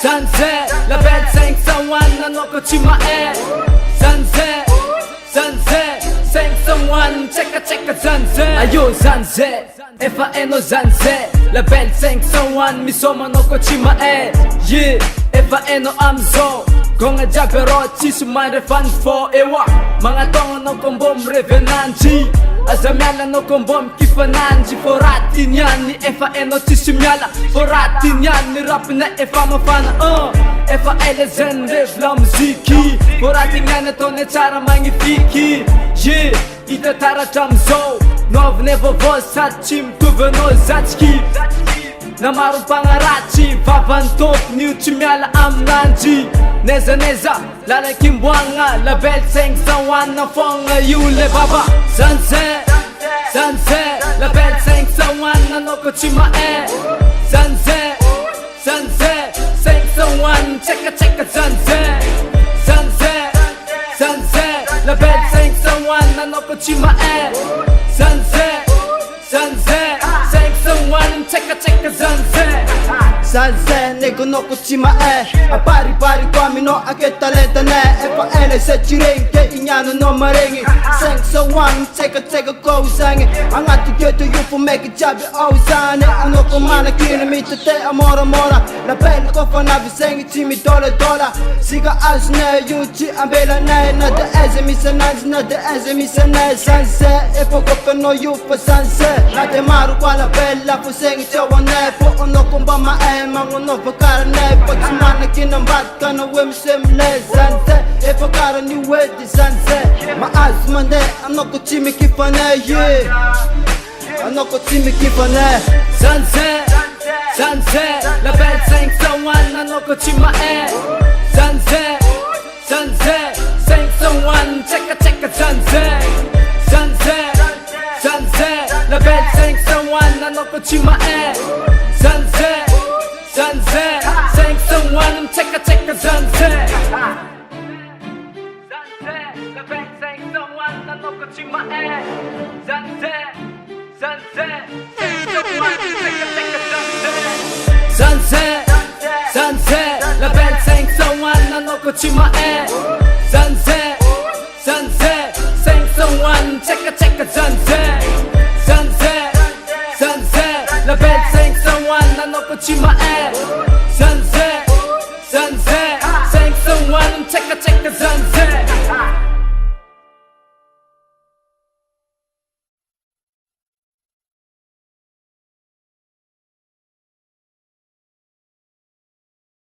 Sunset, la belle 501 nanoko chimae. Sunset, 501, checka sunset. Ayo sunset, F.A.N.O. sunset. La belle 501 misoma noko chimae. Yeah, F.A.N.O. amzo. Kung adya pero chisman refan for ewa. Mga tongo no kombom revenanchi. Azamyala no kombom kifananji. Foratin yan ni F.A.N.O. chisumyala. Foratin yan ni rap na F.A. mafana. F.A.L. zen rev la muziki. Foratin yan ito ne tsara magnifique. Yeah, ita tara jamzo. Nov nevo vos at chim tuveno zachki. Na marong pangarachi, vavantok ni uchimyala amnanji. Neza lala kimbwanga, la belle 501 na fonga yule baba. Sunset, la belle 501 na noko chimae. Sunset, 501, checka sunset. Sunset, la belle 501 na noko chimae. Sunset, 501, checka sunset. Sunset, nego no kuchimae. A pari kwa mino ake talenta ne. F.A.N.O. se chirenke inyano no marengi. 501, checka go usange. Angati kyoto yufu make jabi ausane. Unoko mana kina mita te amora. La belle kofa na visengi chimi $. Siga asne yuchi ambela ne. Na de ezemi sananji, na de ezemi sanai. Sunset, efo kofa no yufa sunset. Na de maru kwa la bella fusengi chawa ne. Po onoko mbama mangono fakara ne. Pachimana kinambat kana wemsemle. Sunset, efakara ni wedi sunset. Ma asmane, anoko chimi kifane. Yeah, anoko chimi kifane. Sunset, la belle 501 anoko chimae. Sunset, 501, checka sunset. Sunset, la belle 501 anoko chimae. Sunset, 501, checka sunset. Sunset, la belle 501 anoko chimae. Sunset, 501, checka sunset. Sunset, la belle 501 nanoko chimae. Sunset, 501, checka sunset. Sunset, la belle 501 nanoko chimae.